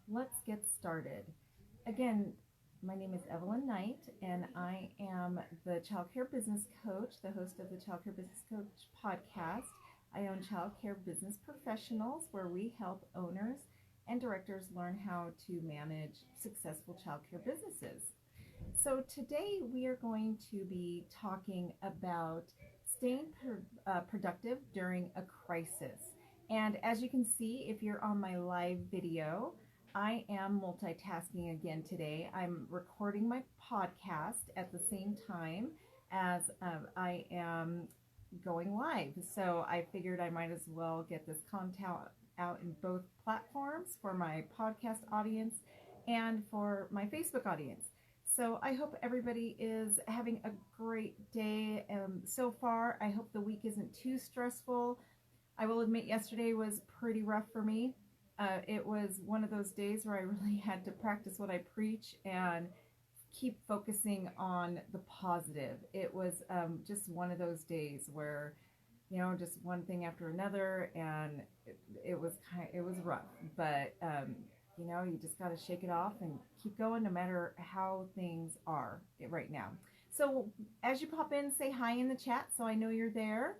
let's get started. Again, my name is Evelyn Knight, and I am the Childcare Business Coach, the host of the Childcare Business Coach podcast. I own Childcare Business Professionals, where we help owners and directors learn how to manage successful childcare businesses. So today we are going to be talking about staying productive during a crisis. And as you can see, if you're on my live video, I am multitasking again today. I'm recording my podcast at the same time as I am going live. So I figured I might as well get this content out in both platforms for my podcast audience and for my Facebook audience. So I hope everybody is having a great day so far. I hope the week isn't too stressful. I will admit yesterday was pretty rough for me. It was one of those days where I really had to practice what I preach and keep focusing on the positive. It was just one of those days where, just one thing after another, and it was rough. But you just got to shake it off and keep going no matter how things are right now. So as you pop in, say hi in the chat so I know you're there.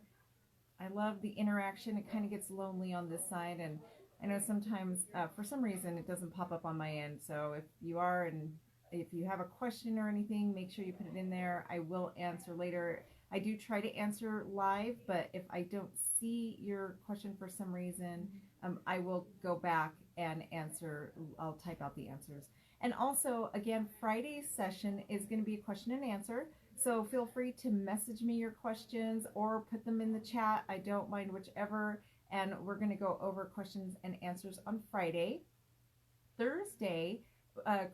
I love the interaction. It kind of gets lonely on this side, and I know sometimes for some reason it doesn't pop up on my end. So if you are, and if you have a question or anything, make sure you put it in there. I will answer later. I do try to answer live, but if I don't see your question for some reason, I will go back and answer. I'll type out the answers. And also, again, Friday's session is going to be a question and answer. So feel free to message me your questions or put them in the chat. I don't mind whichever. And we're going to go over questions and answers on Friday. Thursday,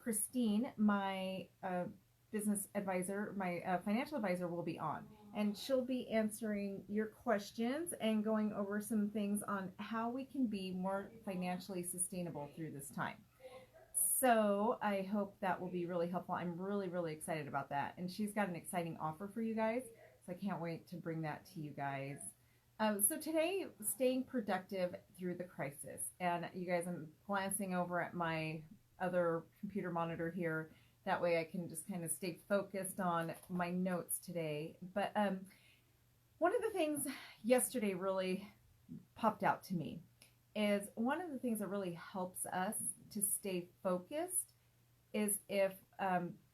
Christine, my business advisor, my financial advisor, will be on. And she'll be answering your questions and going over some things on how we can be more financially sustainable through this time. So I hope that will be really helpful. I'm really, really excited about that. And she's got an exciting offer for you guys. So I can't wait to bring that to you guys. So today, staying productive through the crisis. And you guys, I'm glancing over at my other computer monitor here. That way I can just kind of stay focused on my notes today. But one of the things yesterday really popped out to me is one of the things that really helps us to stay focused is if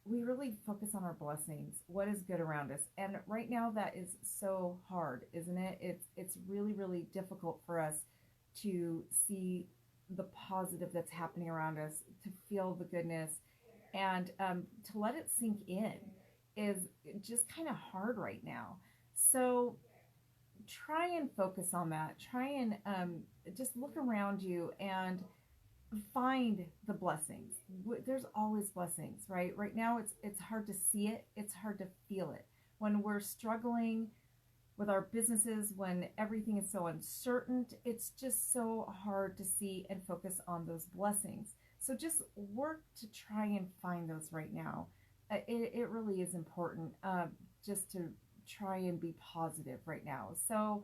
we really focus on our blessings, what is good around us. And right now that is so hard, isn't it? It's really, really difficult for us to see the positive that's happening around us, to feel the goodness, and to let it sink in is just kind of hard right now. So try and focus on that. Try and just look around you and find the blessings. There's always blessings, right? Right now it's hard to see it. It's hard to feel it. When we're struggling with our businesses, when everything is so uncertain, it's just so hard to see and focus on those blessings. So just work to try and find those right now. It really is important just to try and be positive right now. So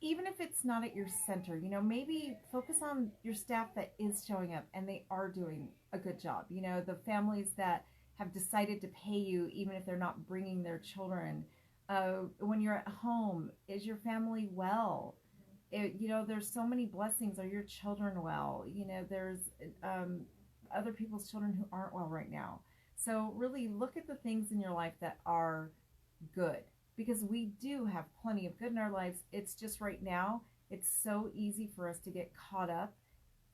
even if it's not at your center, maybe focus on your staff that is showing up and they are doing a good job. The families that have decided to pay you, even if they're not bringing their children. When you're at home, is your family well? There's so many blessings. Are your children well? There's other people's children who aren't well right now. So really look at the things in your life that are good, because we do have plenty of good in our lives. It's just right now, it's so easy for us to get caught up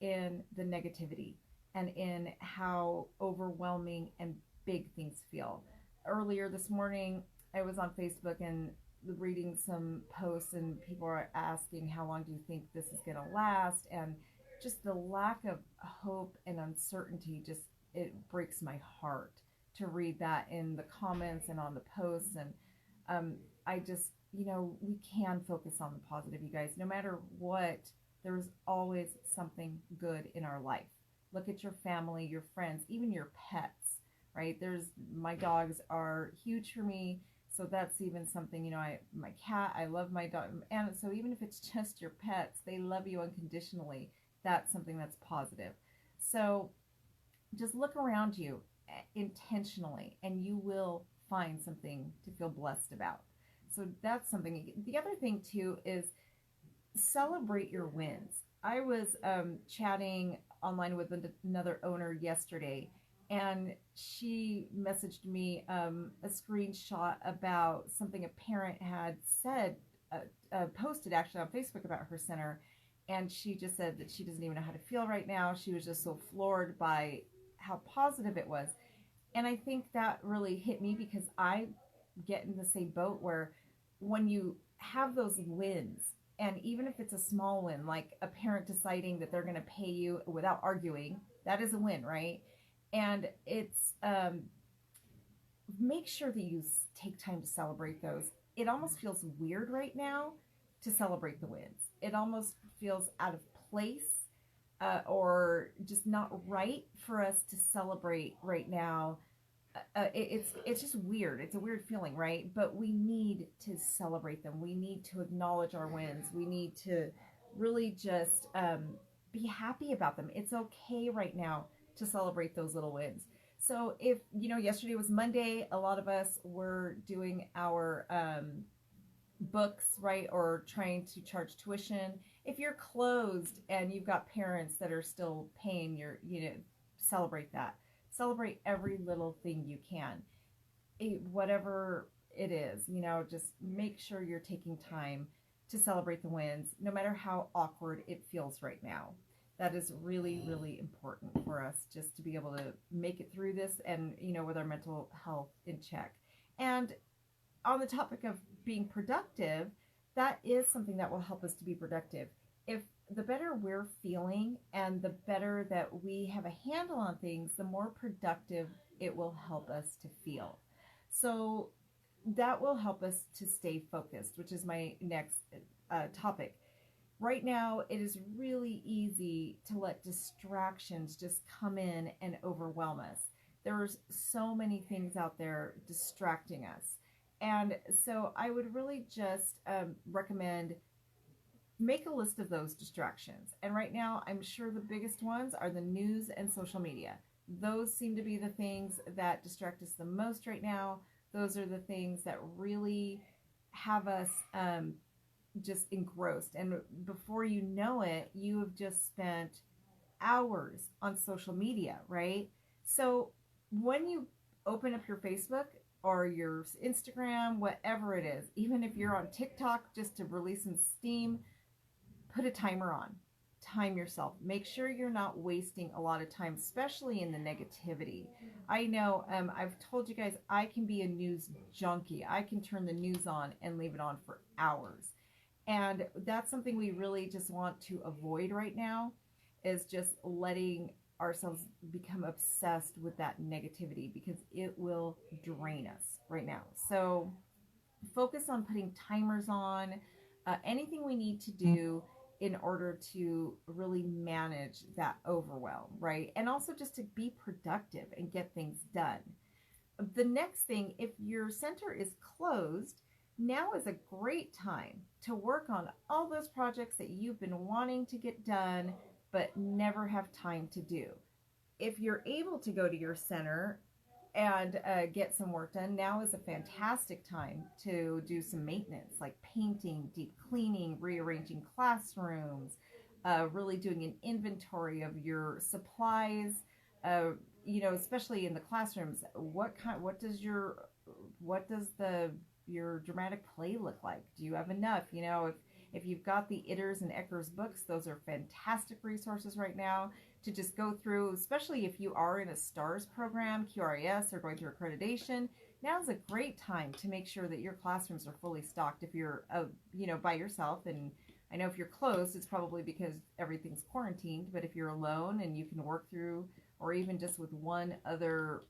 in the negativity and in how overwhelming and big things feel. Earlier this morning, I was on Facebook and reading some posts, and people are asking, how long do you think this is going to last? And just the lack of hope and uncertainty, just it breaks my heart to read that in the comments and on the posts. And I just, we can focus on the positive, you guys. No matter what, there's always something good in our life. Look at your family, your friends, even your pets, right? My dogs are huge for me. So that's even something, my cat, I love my dog. And so even if it's just your pets, they love you unconditionally. That's something that's positive. So just look around you intentionally and you will find something to feel blessed about. So that's something. The other thing too is celebrate your wins. I was chatting online with another owner yesterday, and she messaged me a screenshot about something a parent had said, posted actually on Facebook about her center. And she just said that she doesn't even know how to feel right now. She was just so floored by how positive it was. And I think that really hit me because I get in the same boat where when you have those wins, and even if it's a small win, like a parent deciding that they're going to pay you without arguing, that is a win, right? And it's make sure that you take time to celebrate those. It almost feels weird right now to celebrate the wins. It almost feels out of place, or just not right for us to celebrate right now. It's just weird. It's a weird feeling, right? But we need to celebrate them. We need to acknowledge our wins. We need to really just be happy about them. It's okay right now to celebrate those little wins. So if, yesterday was Monday, a lot of us were doing our books, right? Or trying to charge tuition. If you're closed and you've got parents that are still paying celebrate that. Celebrate every little thing you can. Whatever it is, just make sure you're taking time to celebrate the wins, no matter how awkward it feels right now. That is really, really important for us just to be able to make it through this and, with our mental health in check. And on the topic of being productive, that is something that will help us to be productive. If the better we're feeling and the better that we have a handle on things, the more productive it will help us to feel. So that will help us to stay focused, which is my next topic. Right now, it is really easy to let distractions just come in and overwhelm us. There's so many things out there distracting us. And so I would really just recommend make a list of those distractions. And right now, I'm sure the biggest ones are the news and social media. Those seem to be the things that distract us the most right now. Those are the things that really have us just engrossed. And before you know it, you have just spent hours on social media, right? So when you open up your Facebook or your Instagram, whatever it is, even if you're on TikTok just to release some steam, put a timer on. Time yourself. Make sure you're not wasting a lot of time, especially in the negativity. I know I've told you guys I can be a news junkie. I can turn the news on and leave it on for hours. And that's something we really just want to avoid right now, is just letting ourselves become obsessed with that negativity, because it will drain us right now. So focus on putting timers on, anything we need to do in order to really manage that overwhelm, right? And also just to be productive and get things done. The next thing, if your center is closed, now is a great time to work on all those projects that you've been wanting to get done but never have time to do. If you're able to go to your center and get some work done, now is a fantastic time to do some maintenance, like painting, deep cleaning, rearranging classrooms, really doing an inventory of your supplies, especially in the classrooms. What does your dramatic play look like? Do you have enough? If you've got the Itters and Eckers books, those are fantastic resources right now to just go through, especially if you are in a STARS program, QRIS, or going through accreditation. Now is a great time to make sure that your classrooms are fully stocked if you're, by yourself. And I know if you're closed, it's probably because everything's quarantined, but if you're alone and you can work through, or even just with one other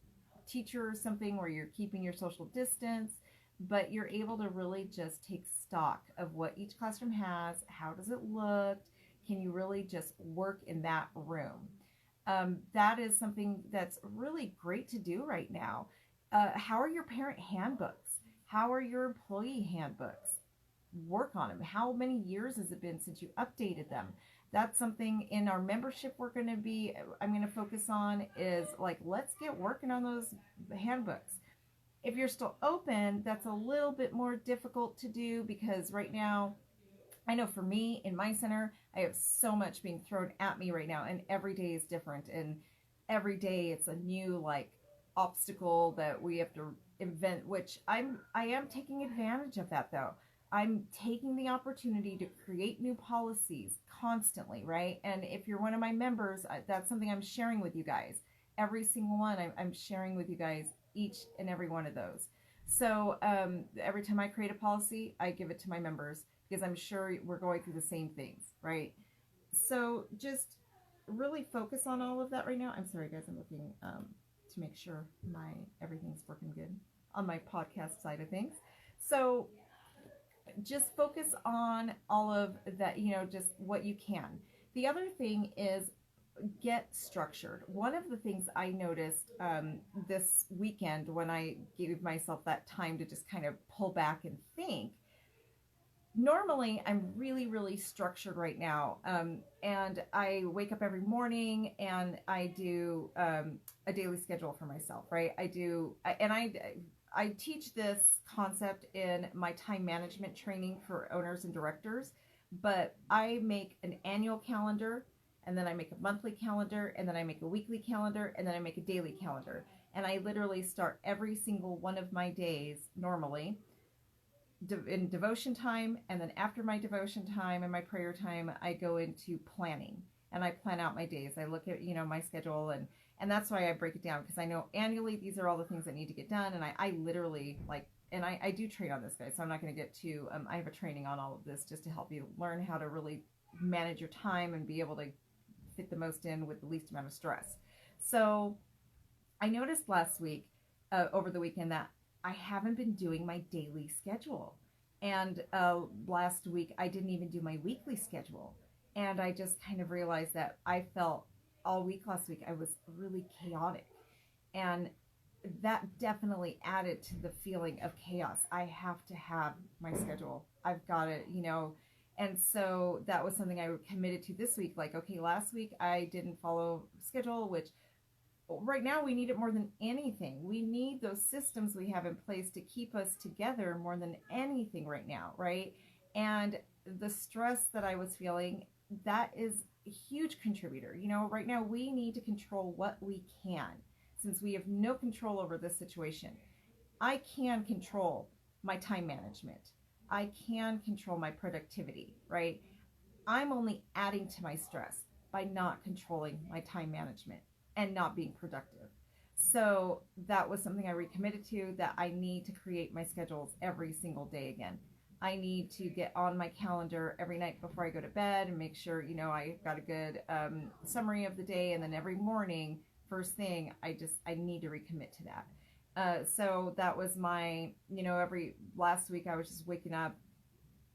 teacher or something where you're keeping your social distance, but you're able to really just take stock of what each classroom has. How does it look? Can you really just work in that room? That is something that's really great to do right now. How are your parent handbooks? How are your employee handbooks? Work on them. How many years has it been since you updated them? That's something in our membership I'm going to focus on is like, let's get working on those handbooks. If you're still open, that's a little bit more difficult to do because right now, I know for me in my center, I have so much being thrown at me right now, and every day is different. And every day it's a new like obstacle that we have to invent, which I am taking advantage of that though. I'm taking the opportunity to create new policies constantly, right? And if you're one of my members, that's something I'm sharing with you guys. Every single one I'm sharing with you guys, each and every one of those. So every time I create a policy, I give it to my members because I'm sure we're going through the same things, right? So just really focus on all of that right now. I'm sorry, guys. I'm looking to make sure my everything's working good on my podcast side of things. So just focus on all of that, just what you can. The other thing is get structured. One of the things I noticed this weekend when I gave myself that time to just kind of pull back and think, normally I'm really, really structured right now. And I wake up every morning and I do a daily schedule for myself, right? I teach this concept in my time management training for owners and directors, but I make an annual calendar, and then I make a monthly calendar, and then I make a weekly calendar, and then I make a daily calendar. And I literally start every single one of my days normally in devotion time, and then after my devotion time and my prayer time, I go into planning, and I plan out my days. I look at my schedule, and that's why I break it down, because I know annually these are all the things that need to get done, and I literally and I do train on this, guys, so I'm not going to get too I have a training on all of this just to help you learn how to really manage your time and be able to fit the most in with the least amount of stress. So I noticed last week, over the weekend, that I haven't been doing my daily schedule. And last week, I didn't even do my weekly schedule. And I just kind of realized that I felt all week last week I was really chaotic. And that definitely added to the feeling of chaos. I have to have my schedule. I've got it, And so that was something I committed to this week. Like, okay, last week I didn't follow schedule, which right now we need it more than anything. We need those systems we have in place to keep us together more than anything right now, right? And the stress that I was feeling, that is a huge contributor. Right now we need to control what we can, since we have no control over this situation. I can control my time management. I can control my productivity, right? I'm only adding to my stress by not controlling my time management and not being productive. So that was something I recommitted to, that I need to create my schedules every single day again. I need to get on my calendar every night before I go to bed and make sure, I got a good summary of the day. And then every morning, first thing, I need to recommit to that. So that was my, every last week I was just waking up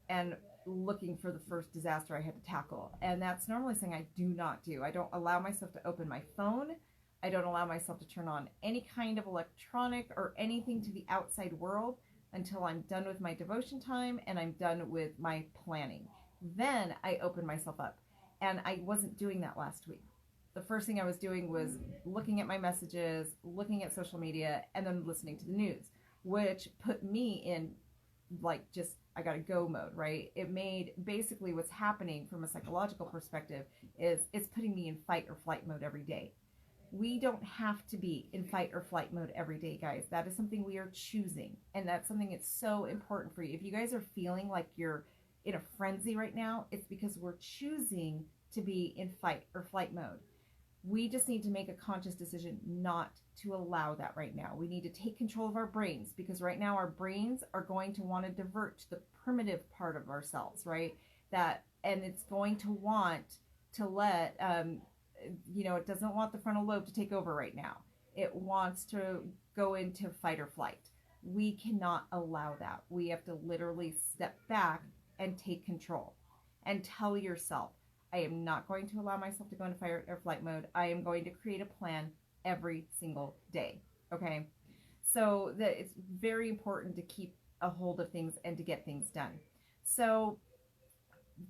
and looking for the first disaster I had to tackle. And that's normally something I do not do. I don't allow myself to open my phone. I don't allow myself to turn on any kind of electronic or anything to the outside world until I'm done with my devotion time and I'm done with my planning. Then I open myself up. And I wasn't doing that last week. The first thing I was doing was looking at my messages, looking at social media, and then listening to the news, which put me in I gotta go mode, right? It made basically what's happening from a psychological perspective is it's putting me in fight or flight mode every day. We don't have to be in fight or flight mode every day, guys. That is something we are choosing. And that's something that's so important for you. If you guys are feeling like you're in a frenzy right now, it's because we're choosing to be in fight or flight mode. We just need to make a conscious decision not to allow that right now. We need to take control of our brains, because right now our brains are going to want to divert to the primitive part of ourselves, right? And it's going to want to let, it doesn't want the frontal lobe to take over right now. It wants to go into fight or flight. We cannot allow that. We have to literally step back and take control and tell yourself, I am not going to allow myself to go into fight or flight mode. I am going to create a plan every single day. Okay. So that it's very important to keep a hold of things and to get things done. So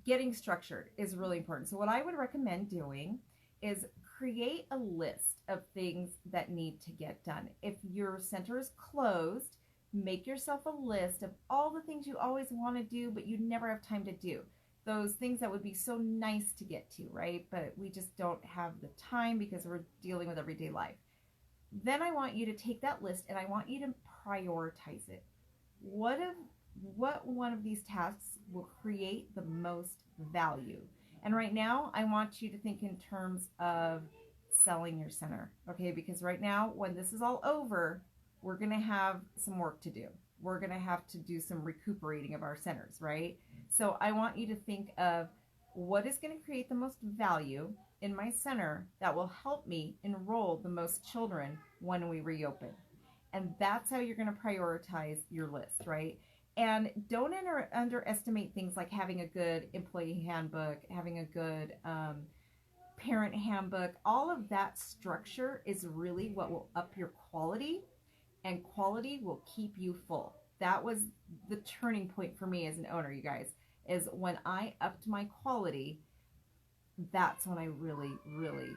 getting structured is really important. So what I would recommend doing is create a list of things that need to get done. If your center is closed, make yourself a list of all the things you always want to do, but you never have time to do. Those things that would be so nice to get to, right? But we just don't have the time because we're dealing with everyday life. Then I want you to take that list and I want you to prioritize it. What one of these tasks will create the most value? And right now, I want you to think in terms of selling your center, okay? Because right now, when this is all over, we're going to have some work to do. We're going to have to do some recuperating of our centers, right? So I want you to think of what is going to create the most value in my center that will help me enroll the most children when we reopen. And that's how you're going to prioritize your list, right? And don't underestimate things like having a good employee handbook, having a good parent handbook. All of that structure is really what will up your quality, and quality will keep you full. That was the turning point for me as an owner, you guys, is when I upped my quality. That's when I really, really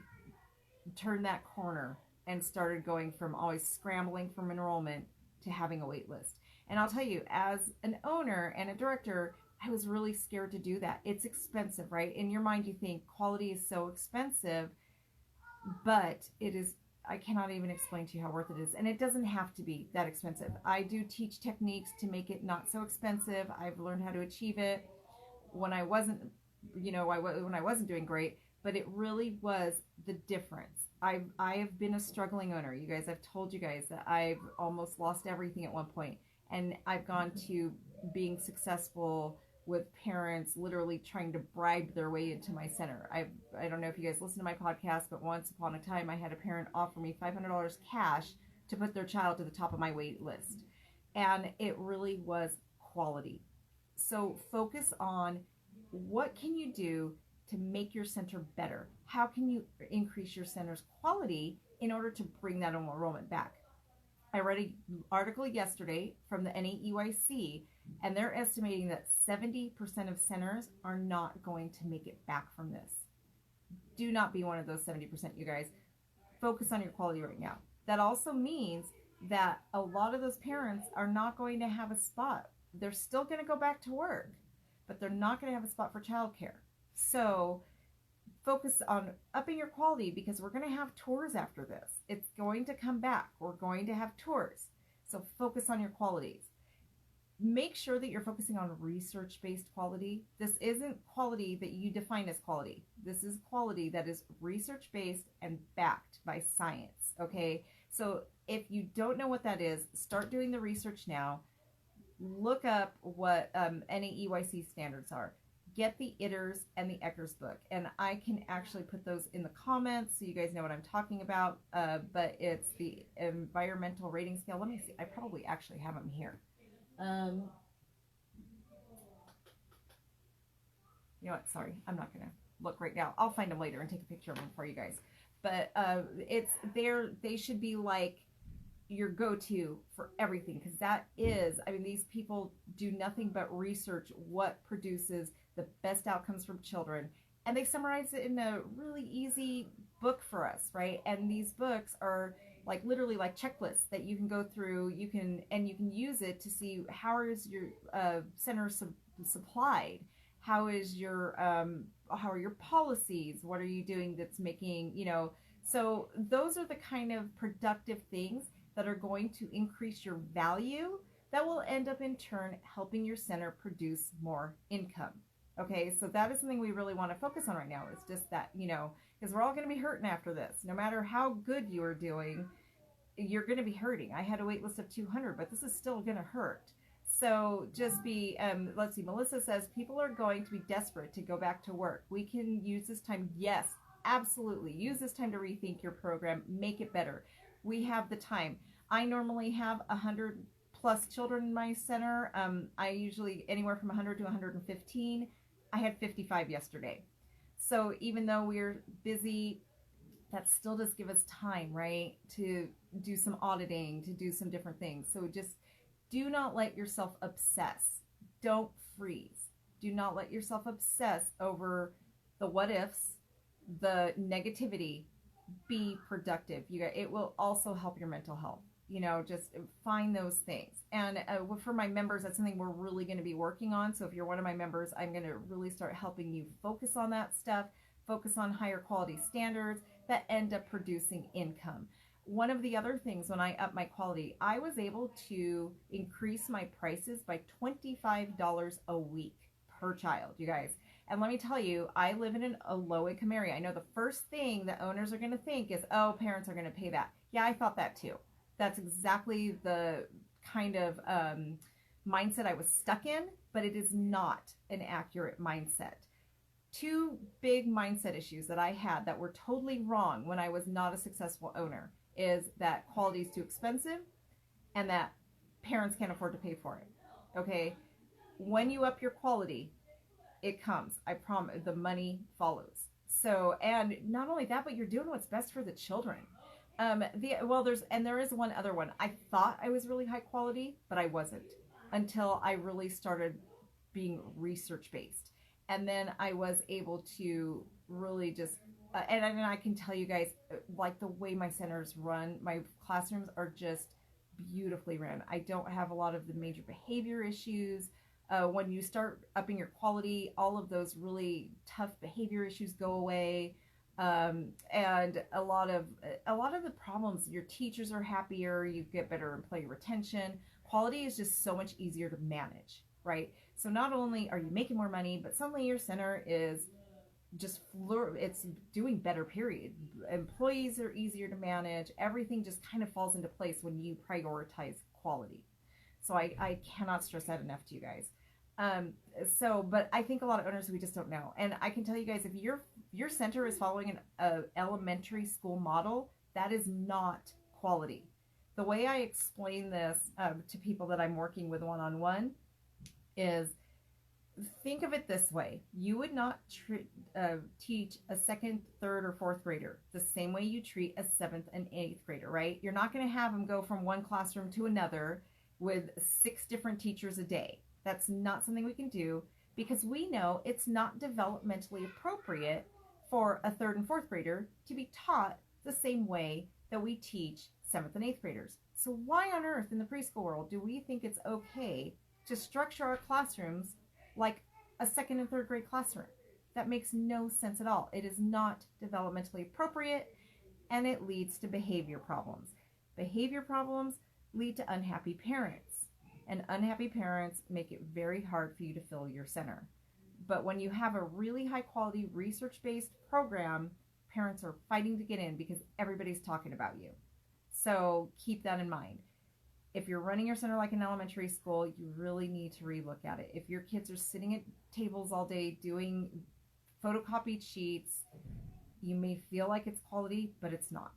turned that corner and started going from always scrambling from enrollment to having a wait list. And I'll tell you, as an owner and a director, I was really scared to do that. It's expensive, right? In your mind, you think quality is so expensive, but it is. I cannot even explain to you how worth it is. And it doesn't have to be that expensive. I do teach techniques to make it not so expensive. I've learned how to achieve it when I wasn't, when I wasn't doing great, but it really was the difference. I have been a struggling owner. You guys, I've told you guys that I've almost lost everything at one point. And I've gone to being successful with parents literally trying to bribe their way into my center. I don't know if you guys listen to my podcast, but once upon a time I had a parent offer me $500 cash to put their child to the top of my wait list. And it really was quality. So focus on what can you do to make your center better? How can you increase your center's quality in order to bring that enrollment back? I read an article yesterday from the NAEYC, and they're estimating that 70% of centers are not going to make it back from this. Do not be one of those 70%, you guys. Focus on your quality right now. That also means that a lot of those parents are not going to have a spot. They're still going to go back to work, but they're not going to have a spot for childcare. So focus on upping your quality, because we're going to have tours after this. It's going to come back. We're going to have tours. So focus on your qualities. Make sure that you're focusing on research-based quality. This isn't quality that you define as quality. This is quality that is research-based and backed by science, okay? So if you don't know what that is, start doing the research now. Look up what NAEYC standards are. Get the Itters and the Eckers book, and I can actually put those in the comments so you guys know what I'm talking about, but it's the environmental rating scale. Let me see. I probably actually have them here. You know what? Sorry, I'm not going to look right now. I'll find them later and take a picture of them for you guys. But it's there. They should be like your go-to for everything, because that is, I mean, these people do nothing but research what produces the best outcomes from children, and they summarize it in a really easy book for us, right? And these books are like literally like checklists that you can go through. You can use it to see how is your center supplied, how are your policies, what are you doing that's making, so those are the kind of productive things that are going to increase your value, that will end up in turn helping your center produce more income. Okay, so that is something we really want to focus on right now. It's just that, because we're all going to be hurting after this. No matter how good you are doing, you're going to be hurting. I had a wait list of 200, but this is still going to hurt. So just be, let's see, Melissa says, people are going to be desperate to go back to work. We can use this time. Yes, absolutely. Use this time to rethink your program, make it better. We have the time. I normally have 100 plus children in my center. I usually anywhere from 100 to 115. I had 55 yesterday. So even though we're busy, that still does give us time, right? To do some auditing, to do some different things. So just do not let yourself obsess. Don't freeze. Do not let yourself obsess over the what ifs, the negativity. Be productive. It will also help your mental health. Just find those things. And for my members, that's something we're really going to be working on. So if you're one of my members, I'm going to really start helping you focus on that stuff, focus on higher quality standards that end up producing income. One of the other things, when I upped my quality, I was able to increase my prices by $25 a week per child, you guys. And let me tell you, I live in a low income area. I know the first thing that owners are going to think is, oh, parents are going to pay that. Yeah, I thought that too. That's exactly the kind of mindset I was stuck in, but it is not an accurate mindset. Two big mindset issues that I had that were totally wrong when I was not a successful owner is that quality is too expensive and that parents can't afford to pay for it. Okay? When you up your quality, it comes. I promise. The money follows. So, and not only that, but you're doing what's best for the children. There is one other one. I thought I was really high quality, but I wasn't until I really started being research based. And then I was able to really just, and I can tell you guys, like the way my centers run, my classrooms are just beautifully ran. I don't have a lot of the major behavior issues. When you start upping your quality, all of those really tough behavior issues go away. And a lot of the problems, your teachers are happier, you get better employee retention. Quality is just so much easier to manage, right? So not only are you making more money, but suddenly your center is just it's doing better, period. Employees are easier to manage. Everything just kind of falls into place when you prioritize quality. So I cannot stress that enough to you guys. But I think a lot of owners, we just don't know. And I can tell you guys, if your center is following an elementary school model, that is not quality. The way I explain this to people that I'm working with one-on-one is, think of it this way. You would not teach a second, third, or fourth grader the same way you treat a seventh and eighth grader, right? You're not going to have them go from one classroom to another with 6 different teachers a day. That's not something we can do, because we know it's not developmentally appropriate for a third and fourth grader to be taught the same way that we teach 7th and 8th graders. So why on earth in the preschool world do we think it's okay to structure our classrooms like a 2nd and 3rd grade classroom? That makes no sense at all. It is not developmentally appropriate, and it leads to behavior problems. Behavior problems lead to unhappy parents, and unhappy parents make it very hard for you to fill your center. But when you have a really high quality research-based program, parents are fighting to get in because everybody's talking about you. So keep that in mind. If you're running your center like an elementary school, you really need to relook at it. If your kids are sitting at tables all day doing photocopied sheets, you may feel like it's quality, but it's not.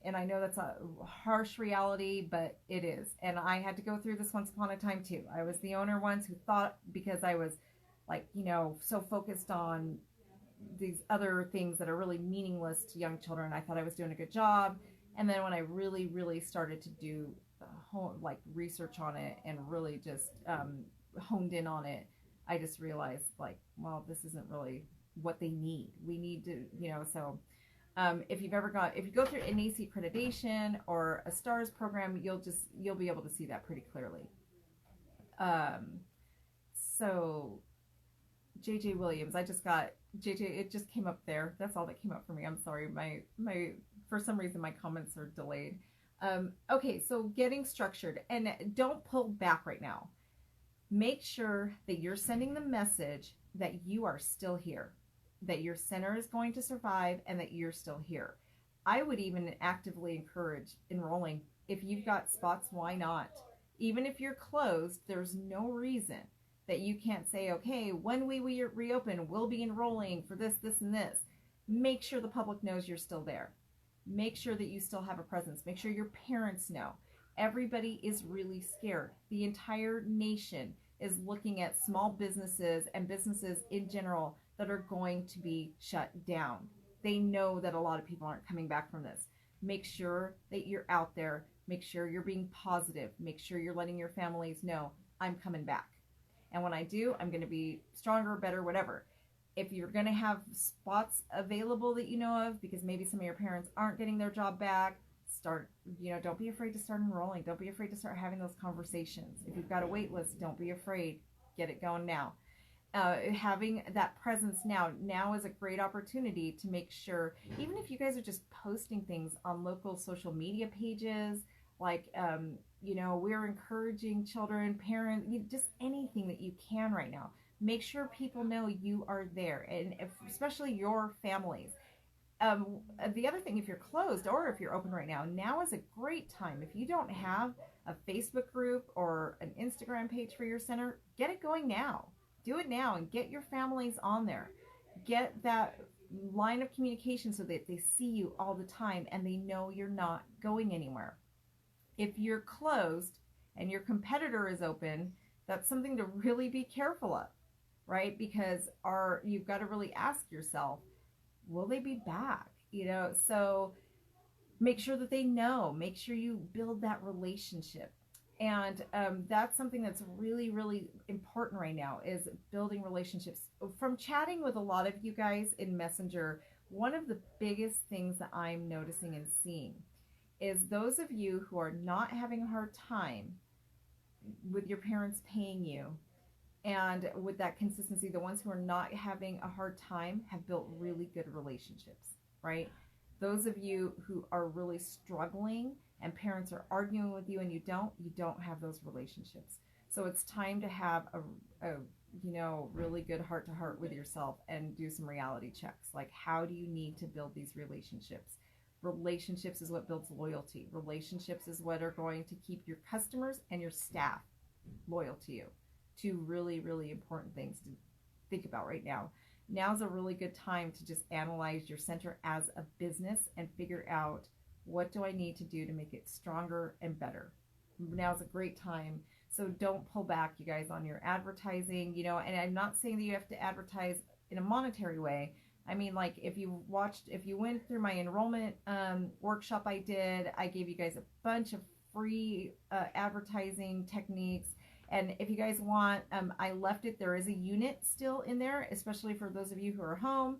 And I know that's a harsh reality, but it is. And I had to go through this once upon a time too. I was the owner once who thought, because I was so focused on these other things that are really meaningless to young children, I thought I was doing a good job. And then when I really, really started to do research on it and really just honed in on it, I just realized, this isn't really what they need. We need to, if you go through an AC accreditation or a STARS program, you'll be able to see that pretty clearly. So JJ Williams, I just got JJ, it just came up there. That's all that came up for me. I'm sorry. My for some reason my comments are delayed. Okay, so getting structured, and don't pull back right now. Make sure that you're sending the message that you are still here, that your center is going to survive, and that you're still here. I would even actively encourage enrolling. If you've got spots, why not? Even if you're closed, there's no reason that you can't say, okay, when we reopen, we'll be enrolling for this, this, and this. Make sure the public knows you're still there. Make sure that you still have a presence. Make sure your parents know. Everybody is really scared. The entire nation is looking at small businesses and businesses in general that are going to be shut down. They know that a lot of people aren't coming back from this. Make sure that you're out there. Make sure you're being positive. Make sure you're letting your families know, I'm coming back. And when I do, I'm going to be stronger, better, whatever. If you're going to have spots available that you know of, because maybe some of your parents aren't getting their job back, don't be afraid to start enrolling. Don't be afraid to start having those conversations. If you've got a wait list, don't be afraid. Get it going now. Having that presence now is a great opportunity to make sure, even if you guys are just posting things on local social media pages, like, we're encouraging children, parents, just anything that you can right now. Make sure people know you are there, and especially your families. The other thing, if you're closed or if you're open right now is a great time. If you don't have a Facebook group or an Instagram page for your center, get it going now. Do it now and get your families on there. Get that line of communication so that they see you all the time and they know you're not going anywhere. If you're closed and your competitor is open, that's something to really be careful of, right? Because you've got to really ask yourself, will they be back? So make sure that they know. Make sure you build that relationship. And that's something that's really, really important right now, is building relationships. From chatting with a lot of you guys in Messenger, one of the biggest things that I'm noticing and seeing is those of you who are not having a hard time with your parents paying you, and with that consistency, the ones who are not having a hard time have built really good relationships, right? Those of you who are really struggling and parents are arguing with you and you don't have those relationships. So it's time to have a really good heart to heart with yourself and do some reality checks. Like, how do you need to build these relationships? Relationships is what builds loyalty. Relationships is what are going to keep your customers and your staff loyal to you. Two really, really important things to think about right now. Now's a really good time to just analyze your center as a business and figure out, what do I need to do to make it stronger and better? Now's a great time. So don't pull back, you guys, on your advertising, and I'm not saying that you have to advertise in a monetary way. I mean, like, if you went through my enrollment workshop I did, I gave you guys a bunch of free advertising techniques. And if you guys want, I left it. There is a unit still in there, especially for those of you who are home.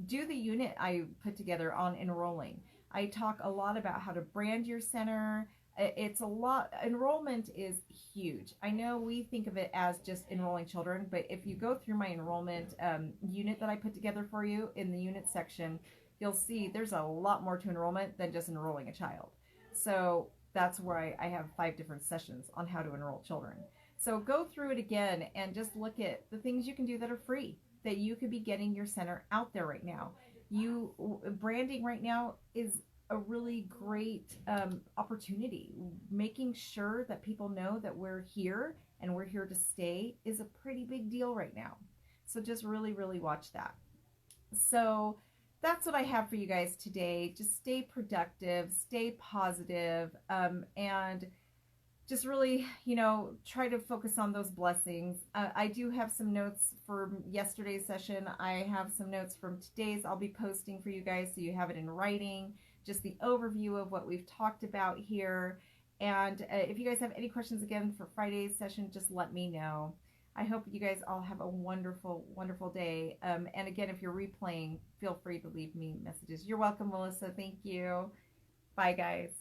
Do the unit I put together on enrolling. I talk a lot about how to brand your center. It's a lot. Enrollment is huge. I know we think of it as just enrolling children, but if you go through my enrollment unit that I put together for you in the unit section, you'll see there's a lot more to enrollment than just enrolling a child. So that's why I have 5 different sessions on how to enroll children. So go through it again and just look at the things you can do that are free, that you could be getting your center out there right now. Branding right now is a really great opportunity. Making sure that people know that we're here and we're here to stay is a pretty big deal right now. So just really, really watch that. So that's what I have for you guys today. Just stay productive, stay positive, and just really, try to focus on those blessings. I do have some notes from yesterday's session. I have some notes from today's I'll be posting for you guys, so you have it in writing, just the overview of what we've talked about here. And if you guys have any questions again for Friday's session, just let me know. I hope you guys all have a wonderful, wonderful day. And again, if you're replaying, feel free to leave me messages. You're welcome, Melissa. Thank you. Bye, guys.